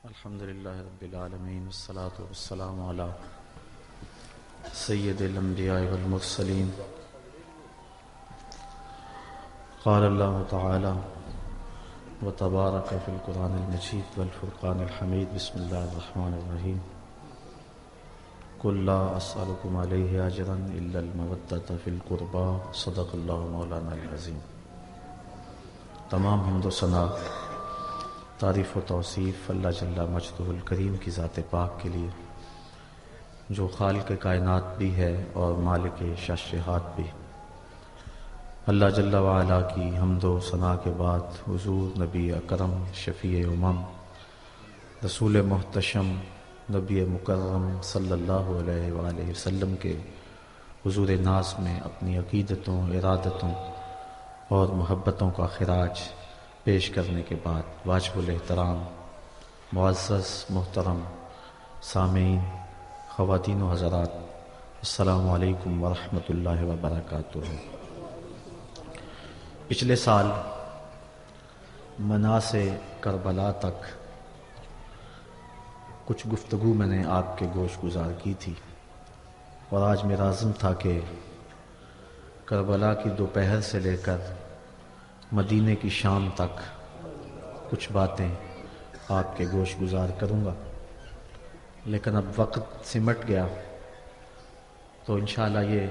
الحمد للہ رب العالمین والصلاة والسلام علی سید الانبیاء والمرسلین. قال اللہ تعالی وتبارک فی القرآن المجید والفرقان الحمید. بسم اللہ الرحمن الرحیم. قل لا اسألکم علیہ اجرا الا المودۃ فی القربى. صدق اللہ مولانا العظیم. تمام حمد و ثنا، تعریف و توصیف اللہ جل مجدہ الکریم کی ذات پاک کے لیے، جو خالق کائنات بھی ہے اور مالک شاشہات بھی. اللہ جل وعلا کی حمد و ثنا کے بعد حضور نبی اکرم شفیع امم رسول محتشم نبی مکرم صلی اللہ علیہ وآلہ وسلم کے حضور ناز میں اپنی عقیدتوں، ارادتوں اور محبتوں کا خراج پیش کرنے کے بعد واجب الاحترام معزز محترم سامعین، خواتین و حضرات، السلام علیکم ورحمۃ اللہ وبرکاتہ. پچھلے سال مناسے کربلا تک کچھ گفتگو میں نے آپ کے گوش گزار کی تھی، اور آج میرا عزم تھا کہ کربلا کی دوپہر سے لے کر مدینے کی شام تک کچھ باتیں آپ کے گوش گزار کروں گا، لیکن اب وقت سمٹ گیا تو انشاءاللہ یہ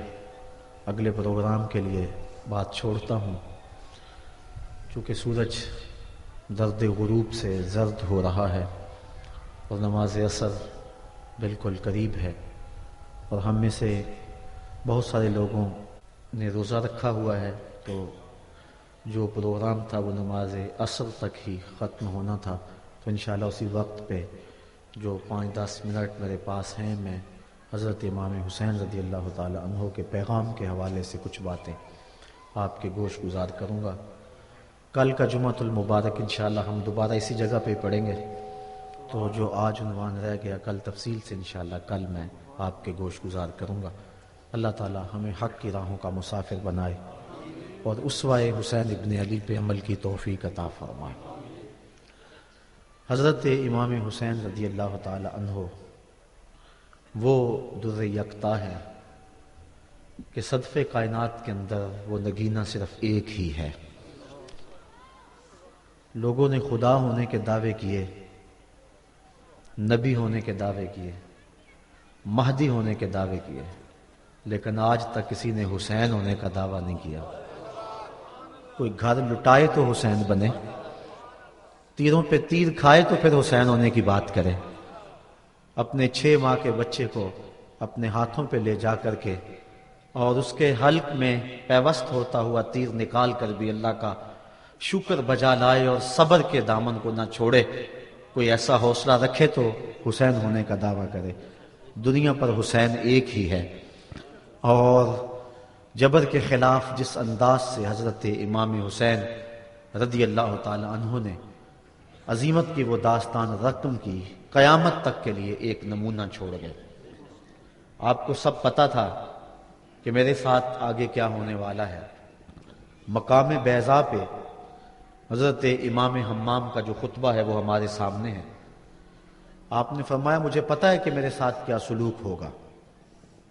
اگلے پروگرام کے لیے بات چھوڑتا ہوں. چونکہ سورج درد غروب سے زرد ہو رہا ہے اور نماز عصر بالکل قریب ہے، اور ہم میں سے بہت سارے لوگوں نے روزہ رکھا ہوا ہے، تو جو پروگرام تھا وہ نماز عصر تک ہی ختم ہونا تھا. تو انشاءاللہ اسی وقت پہ جو 5-10 منٹ میرے پاس ہیں، میں حضرت امام حسین رضی اللہ تعالی عنہ کے پیغام کے حوالے سے کچھ باتیں آپ کے گوش گزار کروں گا. کل کا جمعۃ المبارک انشاءاللہ ہم دوبارہ اسی جگہ پہ پڑھیں گے، تو جو آج عنوان رہ گیا کل تفصیل سے انشاءاللہ کل میں آپ کے گوش گزار کروں گا. اللہ تعالی ہمیں حق کی راہوں کا مسافر بنائے اور اسوہ حسین ابن علی پہ عمل کی توفیق عطا فرمائے. حضرت امام حسین رضی اللہ تعالی عنہ وہ در یکتا ہے کہ صدف کائنات کے اندر وہ نگینہ صرف ایک ہی ہے. لوگوں نے خدا ہونے کے دعوے کیے، نبی ہونے کے دعوے کیے، مہدی ہونے کے دعوے کیے، لیکن آج تک کسی نے حسین ہونے کا دعویٰ نہیں کیا. کوئی گھر لٹائے تو حسین بنے، تیروں پہ تیر کھائے تو پھر حسین ہونے کی بات کرے. اپنے 6 ماہ کے بچے کو اپنے ہاتھوں پہ لے جا کر کے اور اس کے حلق میں پیوست ہوتا ہوا تیر نکال کر بھی اللہ کا شکر بجا لائے اور صبر کے دامن کو نہ چھوڑے. کوئی ایسا حوصلہ رکھے تو حسین ہونے کا دعویٰ کرے. دنیا پر حسین ایک ہی ہے، اور جبر کے خلاف جس انداز سے حضرت امام حسین رضی اللہ تعالی عنہ نے عظیمت کی وہ داستان رقم کی، قیامت تک کے لیے ایک نمونہ چھوڑ گئے. آپ کو سب پتا تھا کہ میرے ساتھ آگے کیا ہونے والا ہے. مقام بیضا پہ حضرت امام حمام کا جو خطبہ ہے وہ ہمارے سامنے ہے. آپ نے فرمایا مجھے پتا ہے کہ میرے ساتھ کیا سلوک ہوگا.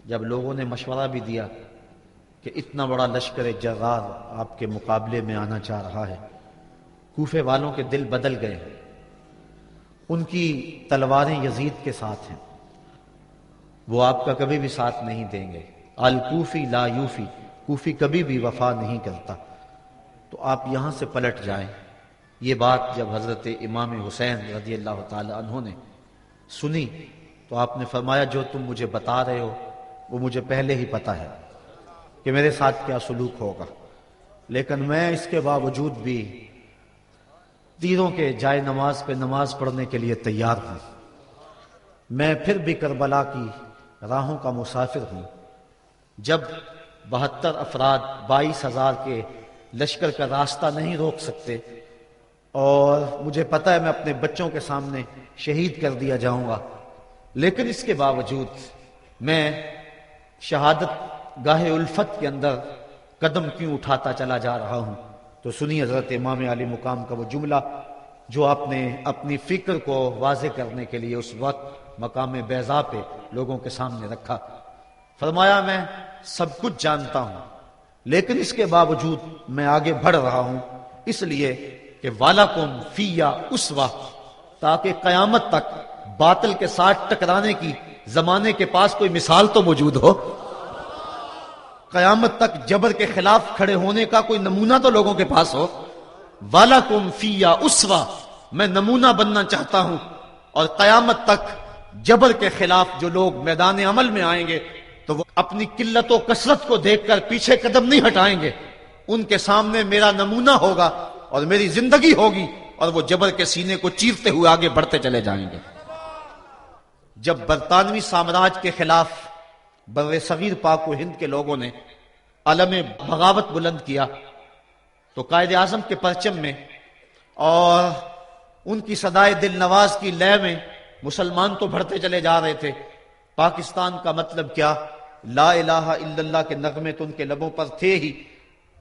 جب لوگوں نے مشورہ بھی دیا کہ اتنا بڑا لشکر جرار آپ کے مقابلے میں آنا چاہ رہا ہے، کوفے والوں کے دل بدل گئے ہیں، ان کی تلواریں یزید کے ساتھ ہیں، وہ آپ کا کبھی بھی ساتھ نہیں دیں گے. الکوفی لا یوفی، کوفی کبھی بھی وفا نہیں کرتا، تو آپ یہاں سے پلٹ جائیں. یہ بات جب حضرت امام حسین رضی اللہ تعالی عنہ نے سنی تو آپ نے فرمایا جو تم مجھے بتا رہے ہو وہ مجھے پہلے ہی پتا ہے کہ میرے ساتھ کیا سلوک ہوگا، لیکن میں اس کے باوجود بھی تیروں کے جائے نماز پہ نماز پڑھنے کے لیے تیار ہوں. میں پھر بھی کربلا کی راہوں کا مسافر ہوں. جب 72 افراد 22,000 کے لشکر کا راستہ نہیں روک سکتے، اور مجھے پتا ہے میں اپنے بچوں کے سامنے شہید کر دیا جاؤں گا، لیکن اس کے باوجود میں شہادت گاہ الفت کے اندر قدم کیوں اٹھاتا چلا جا رہا ہوں. تو سنی حضرت امام علی مقام کا وہ جملہ جو آپ نے اپنی فکر کو واضح کرنے کے لیے اس وقت مقام بیضا پہ لوگوں کے سامنے رکھا. فرمایا میں سب کچھ جانتا ہوں لیکن اس کے باوجود میں آگے بڑھ رہا ہوں اس لیے کہ وَلَكُمْ فِيَّ أُسْوَةٌ، تاکہ قیامت تک باطل کے ساتھ ٹکرانے کی زمانے کے پاس کوئی مثال تو موجود ہو. قیامت تک جبر کے خلاف کھڑے ہونے کا کوئی نمونہ تو لوگوں کے پاس ہو. وَلَكُمْ فِيَّ أُسْوَةٌ، میں نمونہ بننا چاہتا ہوں. اور قیامت تک جبر کے خلاف جو لوگ میدان عمل میں آئیں گے تو وہ اپنی قلت و کثرت کو دیکھ کر پیچھے قدم نہیں ہٹائیں گے. ان کے سامنے میرا نمونہ ہوگا اور میری زندگی ہوگی اور وہ جبر کے سینے کو چیرتے ہوئے آگے بڑھتے چلے جائیں گے. جب برطانوی سامراج کے خلاف بر صغیر پاک و ہند کے لوگوں نے علم بغاوت بلند کیا تو قائد اعظم کے پرچم میں اور ان کی صدائے دل نواز کی لے میں مسلمان تو بڑھتے چلے جا رہے تھے. پاکستان کا مطلب کیا؟ لا الہ الا اللہ کے نغمے تو ان کے لبوں پر تھے ہی،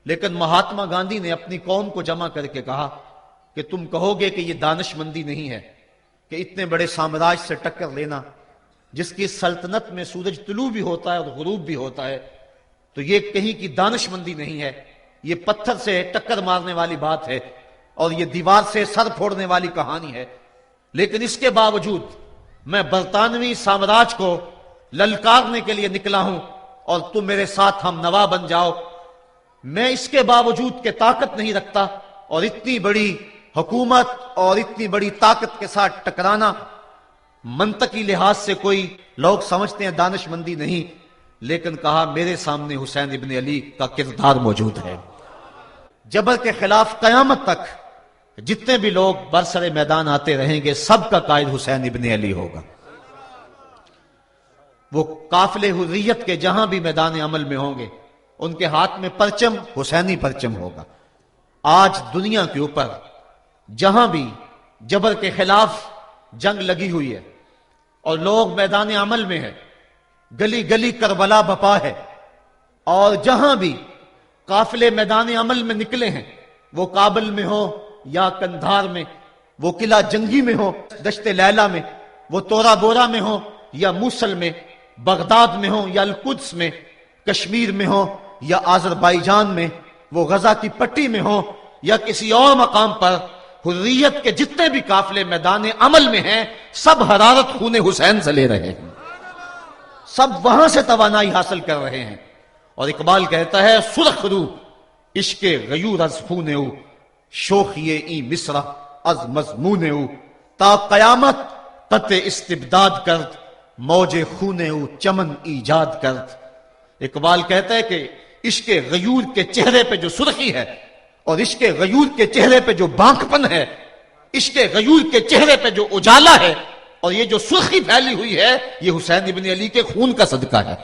لیکن مہاتما گاندھی نے اپنی قوم کو جمع کر کے کہا کہ تم کہو گے کہ یہ دانش مندی نہیں ہے کہ اتنے بڑے سامراج سے ٹکر لینا جس کی سلطنت میں سورج طلوع بھی ہوتا ہے اور غروب بھی ہوتا ہے، تو یہ کہیں کی دانش مندی نہیں ہے، یہ پتھر سے ٹکر مارنے والی بات ہے اور یہ دیوار سے سر پھوڑنے والی کہانی ہے. لیکن اس کے باوجود میں برطانوی سامراج کو للکارنے کے لیے نکلا ہوں اور تم میرے ساتھ ہم نوا بن جاؤ. میں اس کے باوجود کہ طاقت نہیں رکھتا اور اتنی بڑی حکومت اور اتنی بڑی طاقت کے ساتھ ٹکرانا منطقی لحاظ سے کوئی لوگ سمجھتے ہیں دانش مندی نہیں، لیکن کہا میرے سامنے حسین ابن علی کا کردار موجود ہے. جبر کے خلاف قیامت تک جتنے بھی لوگ برسر میدان آتے رہیں گے سب کا قائد حسین ابن علی ہوگا. وہ قافلے حریت کے جہاں بھی میدان عمل میں ہوں گے ان کے ہاتھ میں پرچم حسینی پرچم ہوگا. آج دنیا کے اوپر جہاں بھی جبر کے خلاف جنگ لگی ہوئی ہے اور لوگ میدان عمل میں ہیں، گلی گلی کربلا بپا ہے، اور جہاں بھی قافلے میدان عمل میں نکلے ہیں وہ کابل میں ہو یا کندھار میں، وہ قلعہ جنگی میں ہو دشت لیلہ میں، وہ تورا بورا میں ہو یا موصل میں، بغداد میں ہو یا القدس میں، کشمیر میں ہو یا آذربائیجان میں، وہ غزہ کی پٹی میں ہو یا کسی اور مقام پر، حریت کے جتنے بھی قافلے میدان عمل میں ہیں سب حرارت خون حسین سے لے رہے ہیں، سب وہاں سے توانائی حاصل کر رہے ہیں. اور اقبال کہتا ہے سرخ رو عشق غیور از خون او، شوخی ای مصرع از مضمون او، تا قیامت قطع استبداد کرد موج خون او چمن ایجاد کرد. اقبال کہتا ہے کہ عشق غیور کے چہرے پہ جو سرخی ہے اور عشق غیور کے چہرے پہ جو بانکپن ہے، عشق غیور کے چہرے پہ جو اجالا ہے اور یہ جو سرخی پھیلی ہوئی ہے یہ حسین ابن علی کے خون کا صدقہ ہے.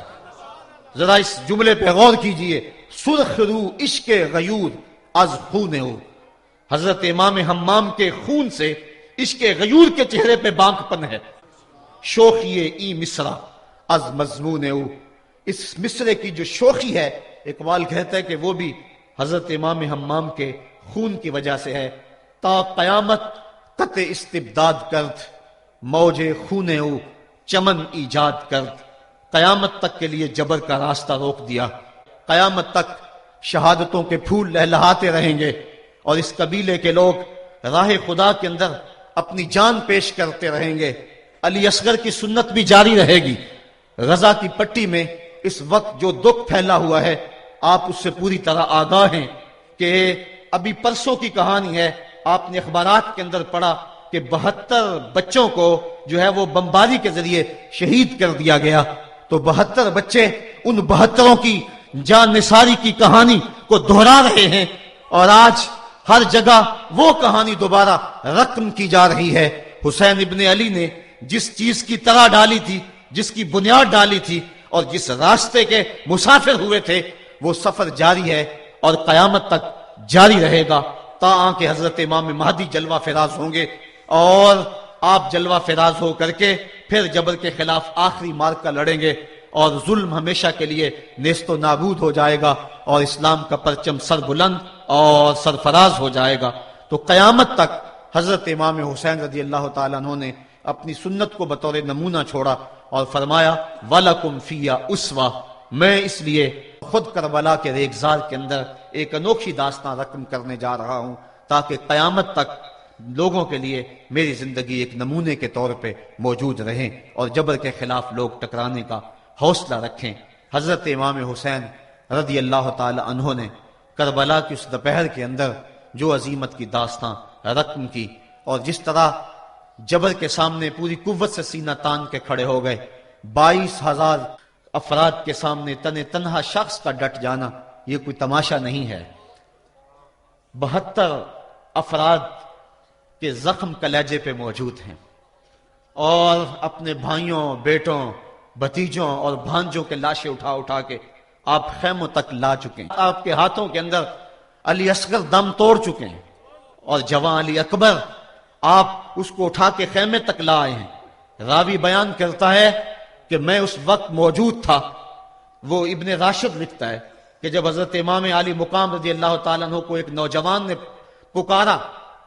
ذرا اس جملے پہ غور کیجئے، سرخ رو عشق غیور از خون او، حضرت امام حمام کے خون سے عشق غیور کے چہرے پہ بانکپن ہے. شوخی ای مصرع از مضمون او، اس مصرے کی جو شوخی ہے اقبال کہتا ہے کہ وہ بھی حضرت امام حمام کے خون کی وجہ سے ہے. تا قیامت قطع استبداد کرد موج خون او چمن ایجاد کرد. قیامت تک کے لیے جبر کا راستہ روک دیا. قیامت تک شہادتوں کے پھول لہلہاتے رہیں گے اور اس قبیلے کے لوگ راہ خدا کے اندر اپنی جان پیش کرتے رہیں گے. علی اصغر کی سنت بھی جاری رہے گی. غزہ کی پٹی میں اس وقت جو دکھ پھیلا ہوا ہے آپ اس سے پوری طرح آگاہ ہیں کہ ابھی پرسوں کی کہانی ہے، آپ نے اخبارات کے اندر پڑھا کہ 72 بچوں کو جو ہے وہ بمباری کے ذریعے شہید کر دیا گیا. تو 72 بچے ان 72 کی جان نثاری کی کہانی کو دہرا رہے ہیں اور آج ہر جگہ وہ کہانی دوبارہ رقم کی جا رہی ہے. حسین ابن علی نے جس چیز کی طرح ڈالی تھی، جس کی بنیاد ڈالی تھی اور جس راستے کے مسافر ہوئے تھے وہ سفر جاری ہے اور قیامت تک جاری رہے گا تا کہ حضرت امام مہدی جلوہ فراز ہوں گے اور آپ جلوہ فراز ہو کر کے پھر جبر کے خلاف آخری مارکہ لڑیں گے اور ظلم ہمیشہ کے لیے نیست و نابود ہو جائے گا اور اسلام کا پرچم سر بلند اور سرفراز ہو جائے گا. تو قیامت تک حضرت امام حسین رضی اللہ تعالیٰ عنہ نے اپنی سنت کو بطور نمونہ چھوڑا اور فرمایا وَلَكُمْ فِيَا أُسْوَةٌ، میں اس لیے خود کربلا کے ریگزار کے اندر ایک انوکھی داستان رقم کرنے جا رہا ہوں تاکہ قیامت تک لوگوں کے لیے میری زندگی ایک نمونے کے طور پہ موجود رہیں اور جبر کے خلاف لوگ ٹکرانے کا حوصلہ رکھیں۔ حضرت امام حسین رضی اللہ تعالی عنہ نے کربلا کی اس دوپہر کے اندر جو عظیمت کی داستان رقم کی اور جس طرح جبر کے سامنے پوری قوت سے سینہ تان کے کھڑے ہو گئے، 22,000 افراد کے سامنے تنہا شخص کا ڈٹ جانا یہ کوئی تماشا نہیں ہے۔ 72 افراد کے زخم کلیجے پہ موجود ہیں اور اپنے بھائیوں، بیٹوں، بھتیجوں اور بھانجوں کے لاشیں اٹھا کے آپ خیموں تک لا چکے ہیں۔ آپ کے ہاتھوں کے اندر علی اصغر دم توڑ چکے ہیں اور جوان علی اکبر آپ اس کو اٹھا کے خیمے تک لا آئے ہیں۔ راوی بیان کرتا ہے کہ میں اس وقت موجود تھا۔ وہ ابن راشد لکھتا ہے کہ جب حضرت امام علی مقام رضی اللہ تعالیٰ عنہ کو ایک نوجوان نے پکارا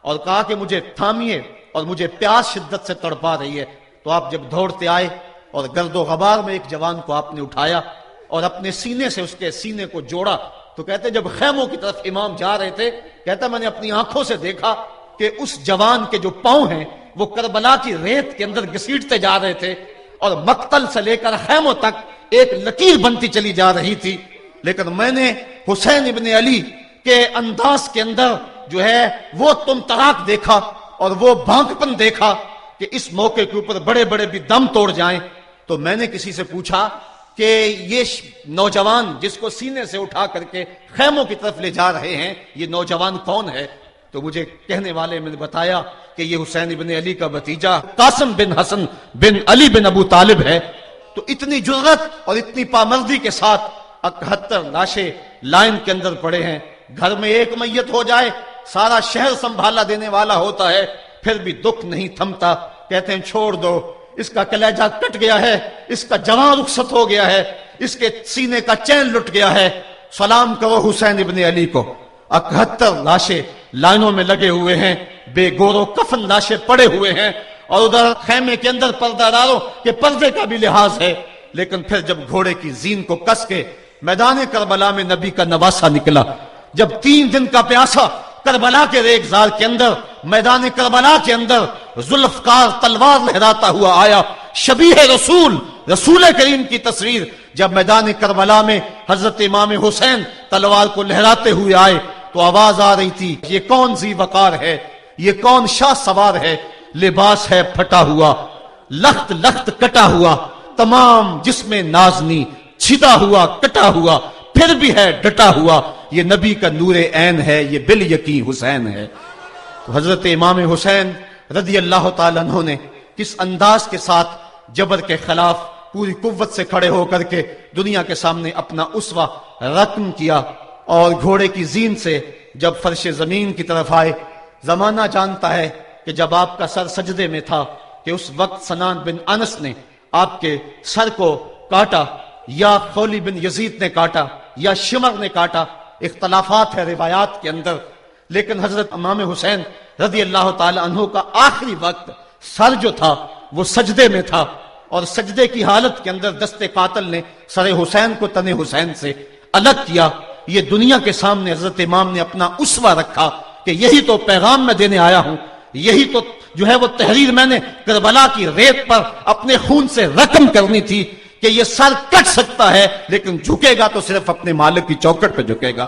اور کہا کہ مجھے تھامیے اور مجھے پیاس شدت سے تڑپا رہی ہے، تو آپ جب دوڑتے آئے اور گرد و غبار میں ایک جوان کو آپ نے اٹھایا اور اپنے سینے سے اس کے سینے کو جوڑا، تو کہتے جب خیموں کی طرف امام جا رہے تھے، کہتا میں نے اپنی آنکھوں سے دیکھا کہ اس جوان کے جو پاؤں ہیں وہ کربلا کی ریت کے اندر گھسیٹتے جا رہے تھے اور مقتل سے لے کر خیموں تک ایک لکیر بنتی چلی جا رہی تھی، لیکن میں نے حسین ابن علی کے انداز کے اندر جو ہے وہ تم تراک دیکھا اور وہ بھانکپن دیکھا کہ اس موقع کے اوپر بڑے بڑے بھی دم توڑ جائیں۔ تو میں نے کسی سے پوچھا کہ یہ نوجوان جس کو سینے سے اٹھا کر کے خیموں کی طرف لے جا رہے ہیں یہ نوجوان کون ہے؟ تو مجھے کہنے والے میں نے بتایا کہ یہ حسین ابن علی کا بھتیجا قاسم بن حسن بن علی بن ابو طالب ہے۔ تو اتنی جرأت اور اتنی پامردی کے ساتھ 71 لاشیں لائن کے اندر پڑے ہیں۔ گھر میں ایک میت ہو جائے سارا شہر سنبھالا دینے والا ہوتا ہے، پھر بھی دکھ نہیں تھمتا۔ کہتے ہیں چھوڑ دو، اس کا کلیجہ کٹ گیا ہے، اس کا جوان رخصت ہو گیا ہے، اس کے سینے کا چین لٹ گیا ہے، سلام کرو حسین ابن علی کو۔ 71 لاشیں لائنوں میں لگے ہوئے ہیں، بے گور و کفن لاشیں پڑے ہوئے ہیں، اور ادھر خیمے کے اندر پردہ داروں کے پردے کا بھی لحاظ ہے۔ لیکن پھر جب گھوڑے کی زین کو کس کے میدان کربلا میں نبی کا نواسا نکلا، جب 3 دن کا پیاسا کربلا کے ریگزار کے اندر میدان کربلا کے اندر ذوالفقار تلوار لہراتا ہوا آیا، شبیہ رسول کریم کی تصویر جب میدان کربلا میں حضرت امام حسین تلوار کو لہراتے ہوئے آئے تو آواز آ رہی تھی یہ کون ذی وقار ہے، یہ کون شاہ سوار ہے، لباس ہے پھٹا ہوا، لخت لخت کٹا ہوا، تمام جسم نازنی چھدا ہوا کٹا ہوا، پھر بھی ہے ڈٹا ہوا، یہ نبی کا نور عین ہے، یہ بال یقین حسین ہے۔ تو حضرت امام حسین رضی اللہ تعالیٰ عنہ نے کس انداز کے ساتھ جبر کے خلاف پوری قوت سے کھڑے ہو کر کے دنیا کے سامنے اپنا اسوہ رقم کیا، اور گھوڑے کی زین سے جب فرش زمین کی طرف آئے۔ زمانہ جانتا ہے کہ جب آپ کا سر سجدے میں تھا کہ اس وقت سنان بن انس نے آپ کے سر کو کاٹا، یا خولی بن یزید نے کاٹا، یا شمر نے کاٹا، اختلافات ہے روایات کے اندر، لیکن حضرت امام حسین رضی اللہ تعالی عنہ کا آخری وقت سر جو تھا وہ سجدے میں تھا، اور سجدے کی حالت کے اندر دست قاتل نے سر حسین کو تن حسین سے الگ کیا۔ یہ دنیا کے سامنے حضرت امام نے اپنا اسوہ رکھا کہ یہی تو پیغام میں دینے آیا ہوں، یہی تو جو ہے وہ تحریر میں نے کربلا کی ریت پر اپنے خون سے رقم کرنی تھی کہ یہ سر کٹ سکتا ہے لیکن جھکے گا تو صرف اپنے مالک کی چوکٹ پہ جھکے گا،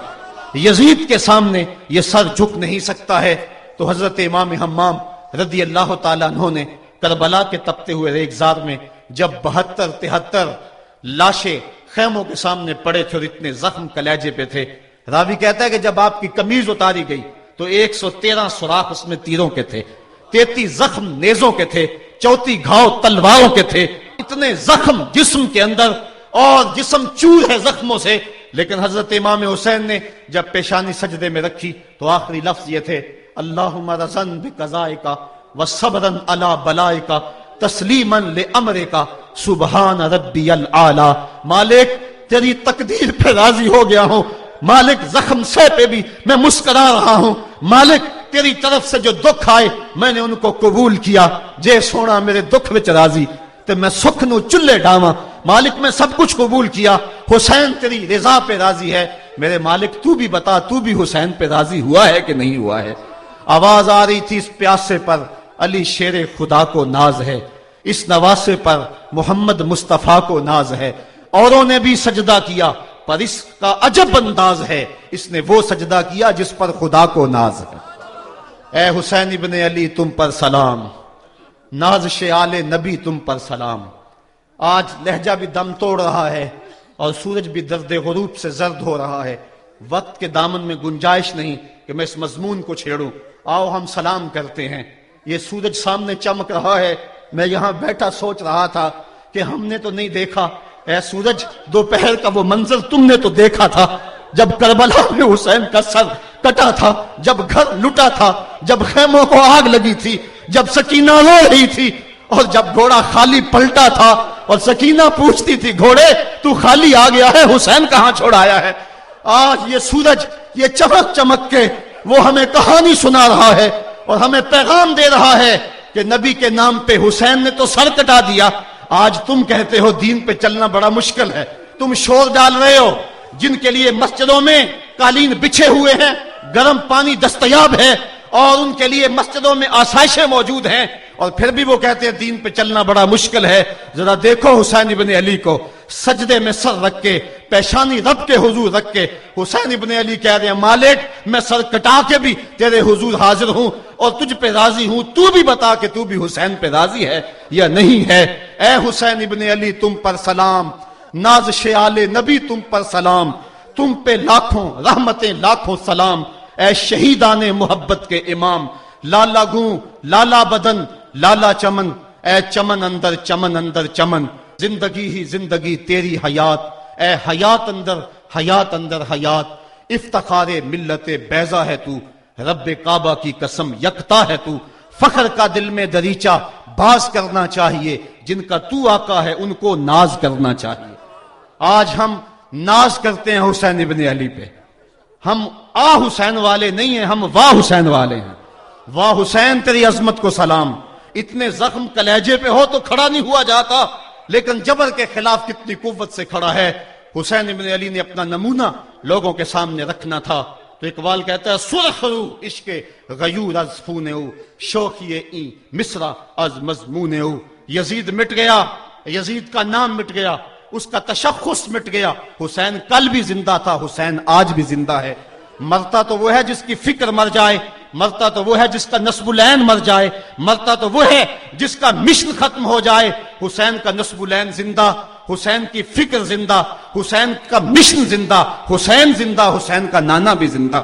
یزید کے سامنے یہ سر جھک نہیں سکتا ہے۔ تو حضرت امام حمام رضی اللہ تعالیٰ عنہ نے کربلا کے تپتے ہوئے ریگزار میں جب 72-73 لاشیں خیموں کے سامنے پڑے تھے اور اتنے زخم کلیجے پہ تھے، راوی کہتا ہے کہ جب آپ کی قمیض اتاری گئی تو 113 سوراخ اس میں تیروں کے تھے، 33 زخم نیزوں کے تھے، 34 گھاؤ تلواروں کے تھے، اتنے زخم جسم کے اندر، اور جسم چور ہے زخموں سے۔ لیکن حضرت امام حسین نے جب پیشانی سجدے میں رکھی تو آخری لفظ یہ تھے اللہم رضن بقضائک وصبرن علی بلائک تسلیما لامرک سبحان ربی الاعلی۔ مالک تیری تقدیر پہ راضی ہو گیا ہوں، مالک زخم سے پہ بھی میں مسکرا رہا ہوں، مالک تیری طرف سے جو دکھ آئے میں نے ان کو قبول کیا. جے سونا میرے دکھ وچ راضی تے میں سکھ نو چلے ڈاواں. مالک میں سب کچھ قبول کیا, حسین تیری رضا پہ راضی ہے. میرے مالک تو بھی بتا, تو بھی حسین پہ راضی ہوا ہے کہ نہیں ہوا ہے؟ آواز آ رہی تھی اس پیاسے پر علی شیر خدا کو ناز ہے, اس نواسے پر محمد مصطفیٰ کو ناز ہے. اوروں نے بھی سجدہ کیا پر اس کا عجب انداز ہے, اس نے وہ سجدہ کیا جس پر خدا کو ناز ہے. اے حسین ابن علی تم پر سلام, نازش آل نبی تم پر سلام. آج لہجہ بھی دم توڑ رہا ہے اور سورج بھی درد غروب سے زرد ہو رہا ہے. وقت کے دامن میں گنجائش نہیں کہ میں اس مضمون کو چھیڑوں. آؤ ہم سلام کرتے ہیں. یہ سورج سامنے چمک رہا ہے, میں یہاں بیٹھا سوچ رہا تھا کہ ہم نے تو نہیں دیکھا. اے سورج, دوپہر کا وہ منظر تم نے تو دیکھا تھا جب کربلا میں حسین کا سر کٹا تھا, جب گھر لٹا تھا, جب خیموں کو آگ لگی تھی, جب سکینہ رو رہی تھی, اور جب گھوڑا خالی پلٹا تھا اور سکینہ پوچھتی تھی گھوڑے تو خالی آ گیا ہے, حسین کہاں چھوڑ آیا ہے. آج یہ سورج یہ چمک چمک کے وہ ہمیں کہانی سنا رہا ہے اور ہمیں پیغام دے رہا ہے کہ نبی کے نام پہ حسین نے تو سر کٹا دیا. آج تم کہتے ہو دین پہ چلنا بڑا مشکل ہے. تم شور ڈال رہے ہو جن کے لیے مسجدوں میں قالین بچھے ہوئے ہیں, گرم پانی دستیاب ہے اور ان کے لیے مسجدوں میں آسائشیں موجود ہیں, اور پھر بھی وہ کہتے ہیں دین پہ چلنا بڑا مشکل ہے. ذرا دیکھو حسین ابن علی کو, سجدے میں سر رکھ کے, پیشانی رب کے حضور رکھ کے حسین ابن علی کہہ رہے ہیں مالک میں سر کٹا کے بھی تیرے حضور حاضر ہوں اور تجھ پہ راضی ہوں, تو بھی بتا کہ تو بھی حسین پہ راضی ہے یا نہیں ہے. اے حسین ابن علی تم پر سلام, نازش آل نبی تم پر سلام, تم پہ لاکھوں رحمتیں لاکھوں سلام. اے شہیدان محبت کے امام, لالا گوں لالا بدن لالا چمن, اے چمن اندر چمن, زندگی ہی زندگی تیری حیات, اے حیات اندر حیات, افتخار ملت بیضا ہے تو, رب کعبہ کی قسم یکتا ہے تو, فخر کا دل میں دریچہ باز کرنا چاہیے, جن کا تو آقا ہے ان کو ناز کرنا چاہیے. آج ہم ناز کرتے ہیں حسین ابن علی پہ, ہم آ حسین والے نہیں ہیں, ہم واہ حسین والے ہیں. واہ حسین تیری عظمت کو سلام. اتنے زخم کلیجے پہ ہو تو کھڑا نہیں ہوا جاتا, لیکن جبر کے خلاف کتنی قوت سے کھڑا ہے. حسین ابن علی نے اپنا نمونہ لوگوں کے سامنے رکھنا تھا. تو اقبال کہتا ہے سرخ رو عشق غیور از خون او, شوخی این مصرع از مضمون او. یزید مٹ گیا, یزید کا نام مٹ گیا, اس کا تشخص مٹ گیا. حسین کل بھی زندہ تھا, حسین آج بھی زندہ ہے. مرتا تو وہ ہے جس کی فکر مر جائے, مرتا تو وہ ہے جس کا نصب العین مر جائے, مرتا تو وہ ہے جس کا مشن ختم ہو جائے. حسین کا نصب العین زندہ, حسین کی فکر زندہ, حسین کا مشن زندہ, حسین زندہ, حسین کا نانا بھی زندہ.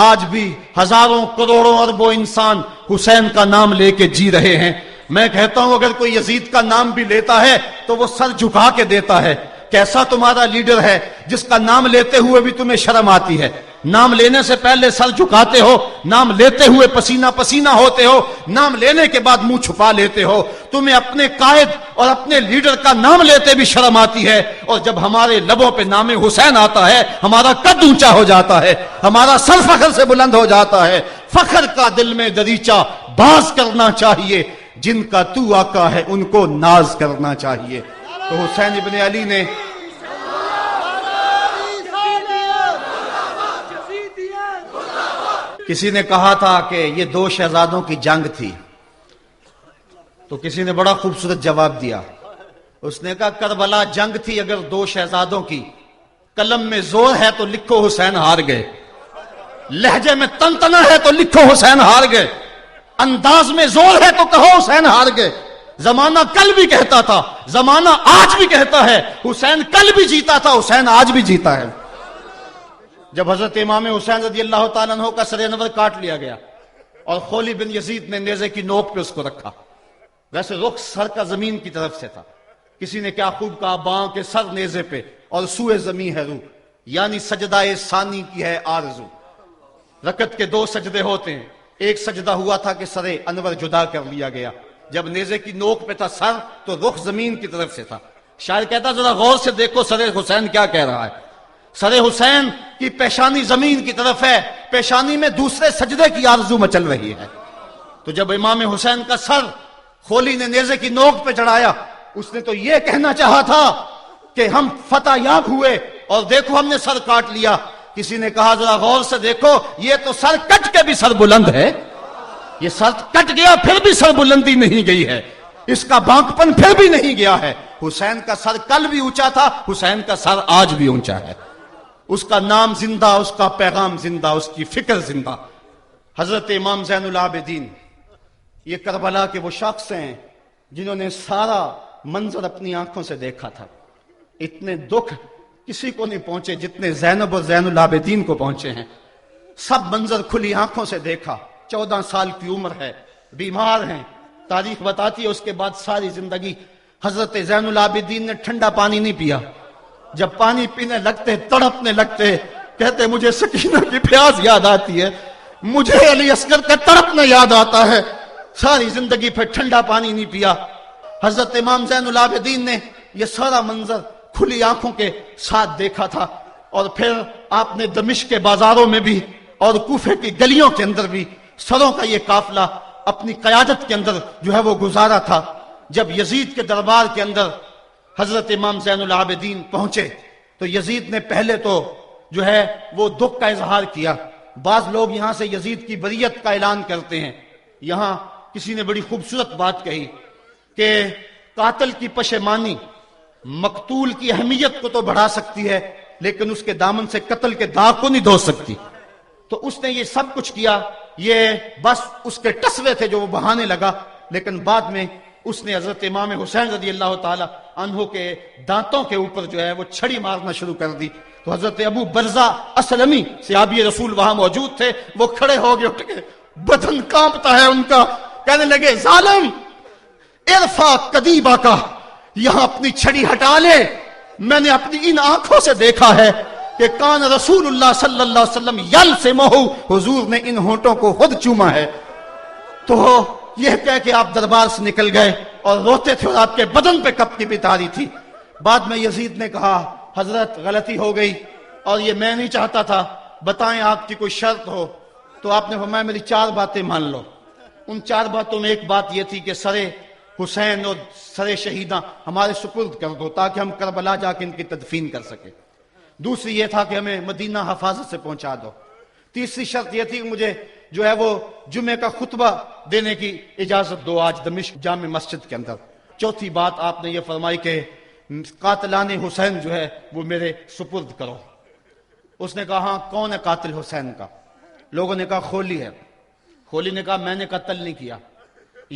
آج بھی ہزاروں کروڑوں اربوں انسان حسین کا نام لے کے جی رہے ہیں. میں کہتا ہوں اگر کوئی یزید کا نام بھی لیتا ہے تو وہ سر جھکا کے دیتا ہے. کیسا تمہارا لیڈر ہے جس کا نام لیتے ہوئے بھی تمہیں شرم آتی ہے, نام لینے سے پہلے سر جھکاتے ہو, نام لیتے ہوئے پسینہ پسینہ ہوتے ہو, نام لینے کے بعد منہ چھپا لیتے ہو. تمہیں اپنے قائد اور اپنے لیڈر کا نام لیتے بھی شرم آتی ہے, اور جب ہمارے لبوں پہ نام حسین آتا ہے ہمارا قد اونچا ہو جاتا ہے, ہمارا سر فخر سے بلند ہو جاتا ہے. فخر کا دل میں دریچہ باز کرنا چاہیے, جن کا تو آقا ہے ان کو ناز کرنا چاہیے. تو حسین ابن علی نے کسی نے کہا تھا کہ یہ دو شہزادوں کی جنگ تھی, تو کسی نے بڑا خوبصورت جواب دیا. اس نے کہا کربلا جنگ تھی اگر دو شہزادوں کی, قلم میں زور ہے تو لکھو حسین ہار گئے, لہجے میں تنتنا ہے تو لکھو حسین ہار گئے, انداز میں زور ہے تو کہو حسین ہار گئے. زمانہ کل بھی کہتا تھا, زمانہ آج بھی کہتا ہے, حسین کل بھی جیتا تھا, حسین آج بھی جیتا ہے. جب حضرت امام حسین رضی اللہ تعالیٰ عنہ کا سر انور کاٹ لیا گیا اور خولی بن یزید نے نیزے کی نوک پہ اس کو رکھا, ویسے رخ سر کا زمین کی طرف سے تھا, کسی نے کیا خوب کہا, باں کے سر نیزے پہ اور سوئے زمین ہے روح, یعنی سجدہ ثانی کی ہے آرزو. رکعت کے دو سجدے ہوتے ہیں, ایک سجدہ ہوا تھا کہ سر انور جدا کر لیا گیا, جب نیزے کی نوک پہ تھا سر تو رخ زمین کی طرف سے تھا. شاعر کہتا ذرا غور سے دیکھو سر حسین کیا کہہ رہا ہے. سر حسین کی پیشانی زمین کی طرف ہے، پیشانی میں دوسرے سجدے کی آرزو مچل رہی ہے۔ تو جب امام حسین کا سر خولی نے نیزے کی نوک پہ چڑھایا، اس نے تو یہ کہنا چاہا تھا کہ ہم فتح یاب ہوئے اور دیکھو ہم نے سر کاٹ لیا۔ کسی نے کہا ذرا غور سے دیکھو، یہ تو سر کٹ کے بھی سر بلند ہے، یہ سر کٹ گیا پھر بھی سر بلندی نہیں گئی ہے، اس کا بانکپن پھر بھی نہیں گیا ہے۔ حسین کا سر کل بھی اونچا تھا، حسین کا سر آج بھی اونچا ہے، اس کا نام زندہ، اس کا پیغام زندہ، اس کی فکر زندہ۔ حضرت امام زین العابدین یہ کربلا کے وہ شخص ہیں جنہوں نے سارا منظر اپنی آنکھوں سے دیکھا تھا۔ اتنے دکھ کسی کو نہیں پہنچے جتنے زینب اور زین العابدین کو پہنچے ہیں۔ سب منظر کھلی آنکھوں سے دیکھا، 14 سال کی عمر ہے، بیمار ہیں، تاریخ بتاتی ہے اس کے بعد ساری زندگی حضرت زین العابدین نے ٹھنڈا پانی نہیں پیا، جب پانی پینے لگتے تڑپنے لگتے، کہتے مجھے سکینہ کی پیاس یاد آتی ہے، مجھے علی اصغر کا تڑپنا یاد آتا ہے، ساری زندگی پھر ٹھنڈا پانی نہیں پیا۔ حضرت امام زین العابدین نے یہ سارا منظر کھلی آنکھوں کے ساتھ دیکھا تھا، اور پھر آپ نے دمشق کے بازاروں میں بھی اور کوفے کی گلیوں کے اندر بھی سروں کا یہ قافلہ اپنی قیادت کے اندر جو ہے وہ گزارا تھا۔ جب یزید کے دربار کے اندر حضرت امام زین العابدین پہنچے تو یزید نے پہلے تو جو ہے وہ دکھ کا اظہار کیا۔ بعض لوگ یہاں سے یزید کی بریت کا اعلان کرتے ہیں۔ یہاں کسی نے بڑی خوبصورت بات کہی کہ قاتل کی پشیمانی مقتول کی اہمیت کو تو بڑھا سکتی ہے لیکن اس کے دامن سے قتل کے داغ کو نہیں دھو سکتی۔ تو اس نے یہ سب کچھ کیا، یہ بس اس کے ٹسوے تھے جو وہ بہانے لگا، لیکن بعد میں اس نے حضرت امام حسین رضی اللہ تعالی عنہ کے دانتوں کے اوپر جو ہے وہ چھڑی مارنا شروع کر دی۔ تو حضرت ابو برزہ اسلمی صحابی رسول وہاں موجود تھے، وہ کھڑے ہو گئے، اٹھ گئے، بدن کانپتا ہے ان کا، کہنے لگے ظالم ارفع قدیبہ کا، یہاں اپنی چھڑی ہٹا لے، میں نے اپنی ان آنکھوں سے دیکھا ہے کہ کان رسول اللہ صلی اللہ علیہ وسلم یلسمہ، حضور نے ان ہونٹوں کو خود چوما ہے۔ تو یہ کہہ کہ آپ دربار سے نکل گئے اور روتے تھے اور آپ کے بدن پہ کپکی بھی تاری تھی۔ بعد میں یزید نے کہا حضرت غلطی ہو گئی اور یہ میں نہیں چاہتا تھا، بتائیں آپ کی کوئی شرط ہو۔ تو آپ نے فرمایا میری 4 باتیں مان لو۔ ان 4 باتوں میں ایک بات یہ تھی کہ سر حسین اور سر شہیداں ہمارے سپرد کر دو تاکہ ہم کربلا جا کے ان کی تدفین کر سکیں۔ دوسری یہ تھا کہ ہمیں مدینہ حفاظت سے پہنچا دو۔ تیسری شرط یہ تھی کہ مجھے جو ہے وہ جمعے کا خطبہ دینے کی اجازت دو آج دمشق جامع مسجد کے اندر۔ چوتھی بات آپ نے یہ فرمائی کہ قاتلان حسین جو ہے وہ میرے سپرد کرو۔ اس نے کہا ہاں کون ہے قاتل حسین کا؟ لوگوں نے کہا خولی ہے۔ خولی نے کہا میں نے قتل نہیں کیا،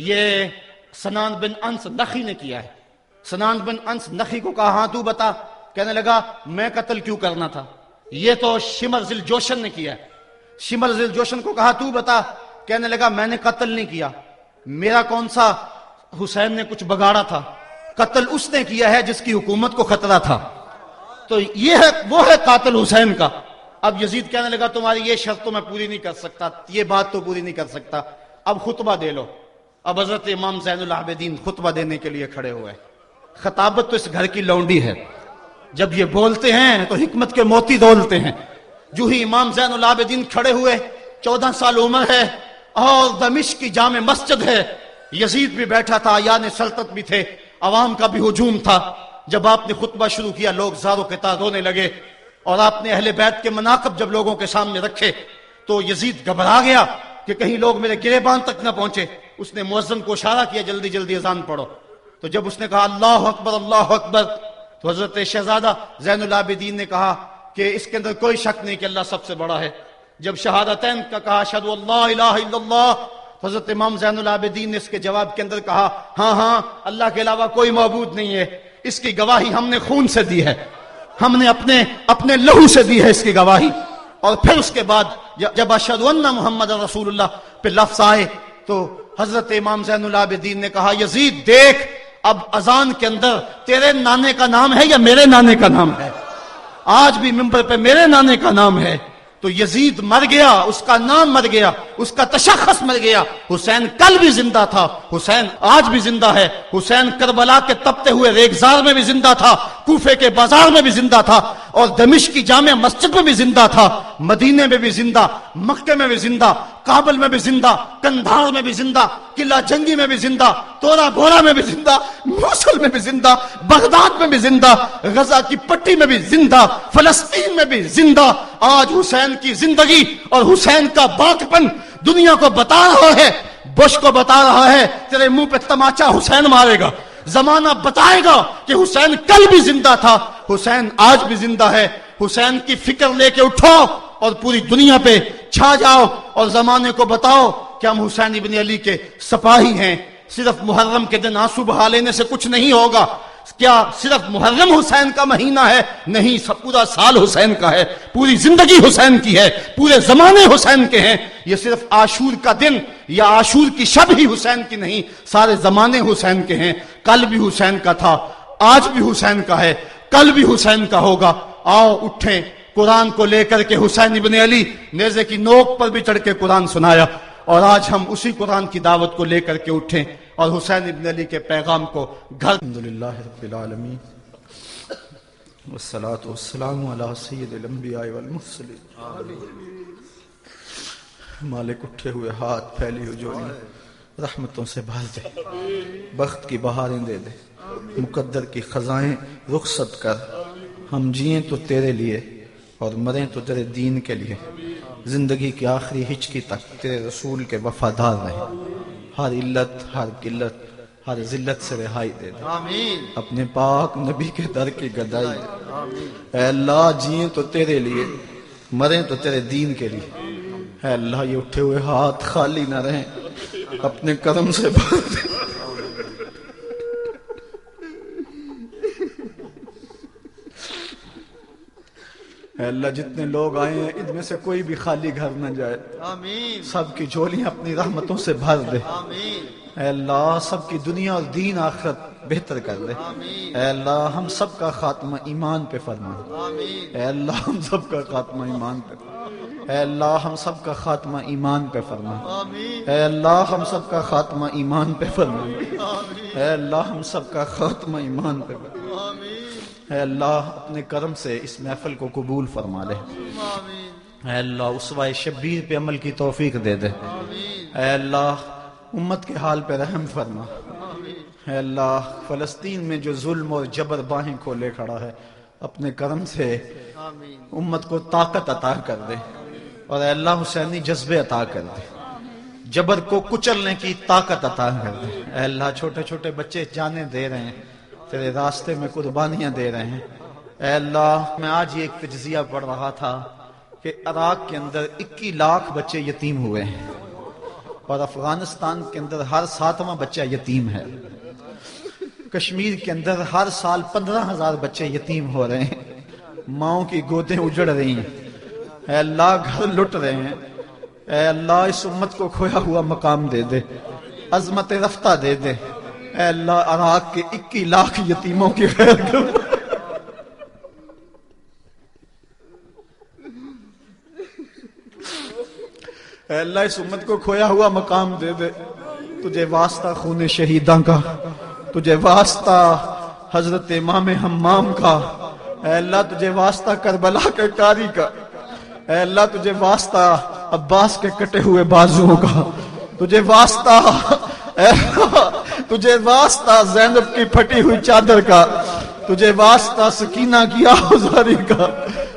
یہ سنان بن انس نخی نے کیا ہے۔ سنان بن انس نخی کو کہا ہاں تو بتا، کہنے لگا میں قتل کیوں کرنا تھا، یہ تو شمر ذل جوشن نے کیا ہے۔ شمر ذل جوشن کو کہا تو بتا، کہنے لگا میں نے قتل نہیں کیا، میرا کون سا حسین نے کچھ بگاڑا تھا، قتل اس نے کیا ہے جس کی حکومت کو خطرہ تھا۔ تو یہ ہے وہ ہے قاتل حسین کا۔ اب یزید کہنے لگا تمہاری یہ شرط تو میں پوری نہیں کر سکتا، یہ بات تو پوری نہیں کر سکتا، اب خطبہ دے لو۔ اب حضرت امام زین العابدین خطبہ دینے کے لیے کھڑے ہوئے۔ خطابت تو اس گھر کی لونڈی ہے، جب یہ بولتے ہیں تو حکمت کے موتی دولتے ہیں۔ جو ہی امام زین العابدین کھڑے ہوئے، 14 سال عمر ہے اور دمشق کی جامع مسجد ہے، یزید بھی بیٹھا تھا، ایان سلطنت بھی تھے، عوام کا بھی ہجوم تھا۔ جب آپ نے خطبہ شروع کیا لوگ زار و قطار رونے لگے، اور آپ نے اہل بیت کے مناقب جب لوگوں کے سامنے رکھے تو یزید گھبرا گیا کہ کہیں لوگ میرے گریبان تک نہ پہنچے۔ اس نے مؤذن کو اشارہ کیا جلدی جلدی اذان پڑھو۔ تو جب اس نے کہا اللہ اکبر اللہ اکبر، تو حضرت شہزادہ زین العابدین نے کہا کہ اس کے اندر کوئی شک نہیں کہ اللہ سب سے بڑا ہے۔ جب شہادتین کا کہا اشہد ان لا الہ الا اللہ، تو حضرت امام زین العابدین نے اس کے جواب کے اندر کہا ہاں ہاں اللہ کے علاوہ کوئی معبود نہیں ہے، اس کی گواہی ہم نے خون سے دی ہے، ہم نے اپنے لہو سے دی ہے اس کی گواہی۔ اور پھر اس کے بعد جب اشہد ان محمد رسول اللہ پہ لفظ آئے تو حضرت امام زین العابدین نے کہا یزید دیکھ اب اذان کے اندر تیرے نانے کا نام ہے یا میرے نانے کا نام ہے؟ آج بھی منبر پہ میرے نانے کا نام ہے۔ تو یزید مر گیا، اس کا نام مر گیا، اس کا تشخص مر گیا۔ حسین کل بھی زندہ تھا، حسین آج بھی زندہ ہے، حسین کربلا کے تپتے ہوئے ریگزار میں بھی زندہ تھا، کوفے کے بازار میں بھی زندہ تھا، اور دمشق کی جامع مسجد میں بھی زندہ تھا، مدینے میں بھی زندہ، مکے میں بھی زندہ، کابل میں بھی زندہ، کندھار میں بھی زندہ، قلعہ جنگی میں بھی زندہ، تورا بورا میں بھی زندہ، موصل میں بھی زندہ، بغداد میں بھی زندہ، غزہ کی پٹی میں بھی زندہ، فلسطین میں بھی زندہ۔ آج حسین کی زندگی اور حسین کا باقپن دنیا کو بتا رہا ہے، بش کو بتا رہا ہے تیرے منہ پہ تماچا حسین مارے گا۔ زمانہ بتائے گا کہ حسین کل بھی زندہ تھا، حسین آج بھی زندہ ہے۔ حسین کی فکر لے کے اٹھو اور پوری دنیا پہ چھا جاؤ اور زمانے کو بتاؤ کہ ہم حسین ابن علی کے سپاہی ہیں۔ صرف محرم کے دن آنسو بہا لینے سے کچھ نہیں ہوگا۔ کیا صرف محرم حسین کا مہینہ ہے؟ نہیں، سب پورا سال حسین کا ہے، پوری زندگی حسین کی ہے، پورے زمانے حسین کے ہیں۔ یہ صرف عاشور کا دن یا عاشور کی شب ہی حسین کی نہیں، سارے زمانے حسین کے ہیں۔ کل بھی حسین کا تھا، آج بھی حسین کا ہے، کل بھی حسین کا ہوگا۔ آؤ اٹھیں، قرآن کو لے کر کے حسین ابن علی نیزے کی نوک پر بھی چڑھ کے قرآن سنایا، اور آج ہم اسی قرآن کی دعوت کو لے کر کے اٹھیں اور حسین ابن علی کے پیغام کو گھر۔ الحمدللہ رب العالمین والصلاة والسلام علی سید الانبیاء والمرسلین۔ مالک اٹھے ہوئے ہاتھ، پھیلی ہوئی جوڑی رحمتوں سے بھر دے، بخت کی بہاریں دے دے، مقدر کی خزائیں رخصت کر۔ ہم جئیں تو تیرے لیے اور مریں تو تیرے دین کے لیے، زندگی کی آخری ہچکی تک تیرے رسول کے وفادار رہیں۔ ہر علت، ہر قلت، ہر ذلت سے رہائی دے دے، اپنے پاک نبی کے در کی گدائی دے۔ اے اللہ جئیں تو تیرے لیے، مریں تو تیرے دین کے لیے۔ اے اللہ یہ اٹھے ہوئے ہاتھ خالی نہ رہیں، اپنے کرم سے بھر دے۔ اے اللہ جتنے لوگ آئے ہیں ان میں سے کوئی بھی خالی گھر نہ جائے، سب کی جھولیاں اپنی رحمتوں سے بھر دے۔ اے اللہ سب کی دنیا اور دین آخرت بہتر کر دے۔ اے اللہ ہم سب کا خاتمہ ایمان پہ فرما۔ اے اللہ ہم سب کا خاتمہ ایمان پہ فرما۔ اے اللہ ہم سب کا خاتمہ ایمان پہ فرما۔ اے اللہ ہم سب کا خاتمہ ایمان پہ فرما۔ اے اللہ ہم سب کا خاتمہ ایمان پہ فرما۔ اے اللہ اپنے کرم سے اس محفل کو قبول فرما لے۔ اے اللہ اسوہ شبیر پہ عمل کی توفیق دے دے۔ اے اللہ امت کے حال پہ رحم فرما۔ اے اللہ فلسطین میں جو ظلم اور جبر باہیں کھولے کھڑا ہے، اپنے کرم سے امت کو طاقت عطا کر دے، اور اے اللہ حسینی جذبے عطا کر دے، جبر کو کچلنے کی طاقت عطا کر دے۔ اے اللہ چھوٹے چھوٹے بچے جانیں دے رہے ہیں، تیرے راستے میں قربانیاں دے رہے ہیں۔ اے اللہ میں آج یہ ایک تجزیہ پڑھ رہا تھا کہ عراق کے اندر 21 لاکھ بچے یتیم ہوئے ہیں، اور افغانستان کے اندر ہر 7واں بچہ یتیم ہے۔ کشمیر کے اندر ہر سال 15,000 بچے یتیم ہو رہے ہیں، ماؤں کی گودیں اجڑ رہی ہیں۔ اے اللہ گھر لٹ رہے ہیں۔ اے اللہ اس امت کو کھویا ہوا مقام دے دے، عظمت رفتہ دے دے۔ اے اللہ عراق کے 21 لاکھ یتیموں کی خیر کر۔ اے اللہ اس امت کو کھویا ہوا مقام دے دے۔ تجھے واسطہ خون شہیداں کا، تجھے واسطہ حضرت امام حمام کا، اے اللہ تجھے واسطہ کربلا کے قاری کا، اے اللہ تجھے واسطہ عباس کے کٹے ہوئے بازوؤں کا، تجھے واسطہ اے اللہ تجھے واسطہ زینب کی پھٹی ہوئی چادر کا، تجھے واسطہ سکینہ کی آہوزاری کا،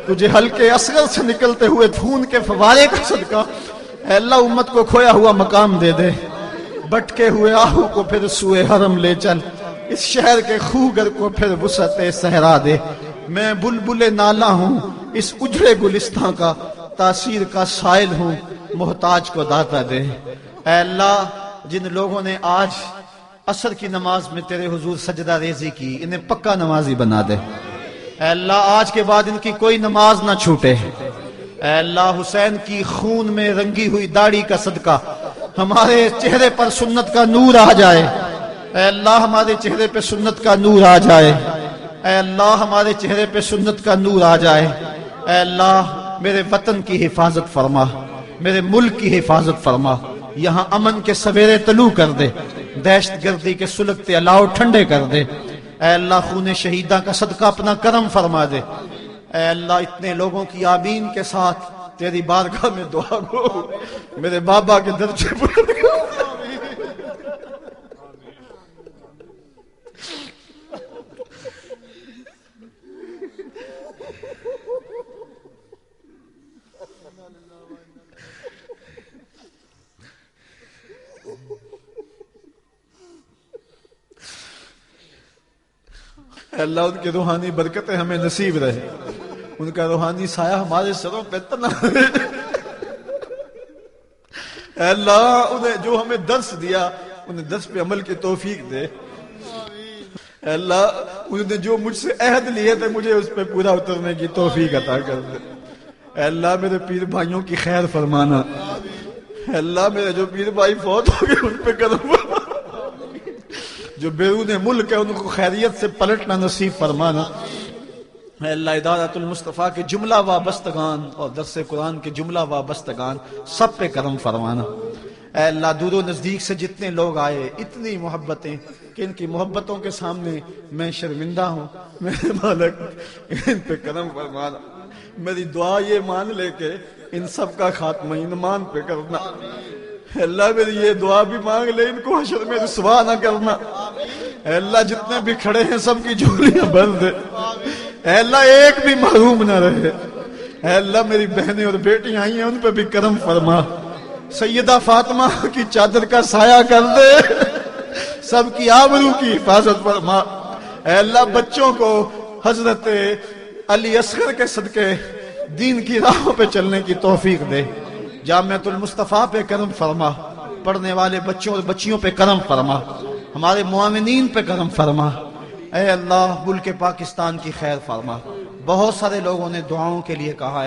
تجھے ہلکے اصغر سے نکلتے ہوئے خون کے فوارے کا صدقہ۔ اے اللہ امت کو کھویا ہوا مقام دے دے، بٹکے ہوئے آہو کو پھر سوئے حرم لے چل، اس شہر کے خوگر کو پھر وسعت صحرا دے۔ میں بلبل نالا ہوں اس اجڑے گلستان کا، تاثیر کا سائل ہوں محتاج کو داتا دے۔ اے اللہ جن لوگوں نے آج عصر کی نماز میں تیرے حضور سجدہ ریزی کی، انہیں پکا نمازی بنا دے۔ اے اللہ آج کے بعد ان کی کوئی نماز نہ چھوٹے۔ اے اللہ حسین کی خون میں رنگی ہوئی داڑھی کا صدقہ ہمارے چہرے پر سنت کا نور آ جائے۔ اے اللہ ہمارے چہرے پہ سنت کا نور آ جائے۔ اے اللہ ہمارے چہرے پہ سنت کا نور آ جائے۔ اے اللہ میرے وطن کی حفاظت فرما، میرے ملک کی حفاظت فرما، یہاں امن کے سویرے طلوع کر دے، دہشت گردی کے سلگتے الاؤ ٹھنڈے کر دے۔ اے اللہ خون شہیداں کا صدقہ اپنا کرم فرما دے۔ اے اللہ اتنے لوگوں کی آمین کے ساتھ تیری بارگاہ میں دعا گو میرے بابا کے درجے پر۔ اللہ ان کی روحانی برکتیں ہمیں نصیب رہے، ان کا روحانی سایہ ہمارے سروں پہ تنا رہے۔ اے اللہ انہیں جو ہمیں درس دیا انہیں درس پہ عمل کی توفیق دے۔ اے اللہ انہوں نے جو مجھ سے عہد لیے تھے مجھے اس پہ پورا اترنے کی توفیق عطا کر دے۔ اے اللہ میرے پیر بھائیوں کی خیر فرمانا۔ اے اللہ میرے جو پیر بھائی فوت ہو گئے ان پہ کرم فرما، جو بیرون ملک ہے ان کو خیریت سے پلٹنا نصیب فرمانا۔ اے اللہ ادارت المصطفیٰ کے جملہ وابستگان اور درس قرآن کے جملہ وابستگان سب پہ کرم فرمانا۔ اے اللہ دور و نزدیک سے جتنے لوگ آئے، اتنی محبتیں کہ ان کی محبتوں کے سامنے میں شرمندہ ہوں، میرے مالک ان پہ کرم فرمانا۔ میری دعا یہ مان لے کہ ان سب کا خاتمہ ایمان پہ کرنا۔ اے اللہ میری یہ دعا بھی مانگ لے ان کو حشر میں رسوا نہ کرنا۔ اے اللہ جتنے بھی کھڑے ہیں سب کی جھولیاں بھر دے۔ اے اللہ ایک بھی محروم نہ رہے۔ اے اللہ میری بہنیں اور بیٹیاں آئی ہیں ان پہ بھی کرم فرما۔ سیدہ فاطمہ کی چادر کا سایہ کر دے، سب کی آبرو کی حفاظت فرما۔ اے اللہ بچوں کو حضرت علی اصغر کے صدقے دین کی راہوں پہ چلنے کی توفیق دے۔ جامعۃ المصطفیٰ پہ کرم فرما، پڑھنے والے بچوں اور بچیوں پہ کرم فرما، ہمارے معاونین پہ کرم فرما۔ اے اللہ ملک پاکستان کی خیر فرما۔ بہت سارے لوگوں نے دعاؤں کے لیے کہا ہے۔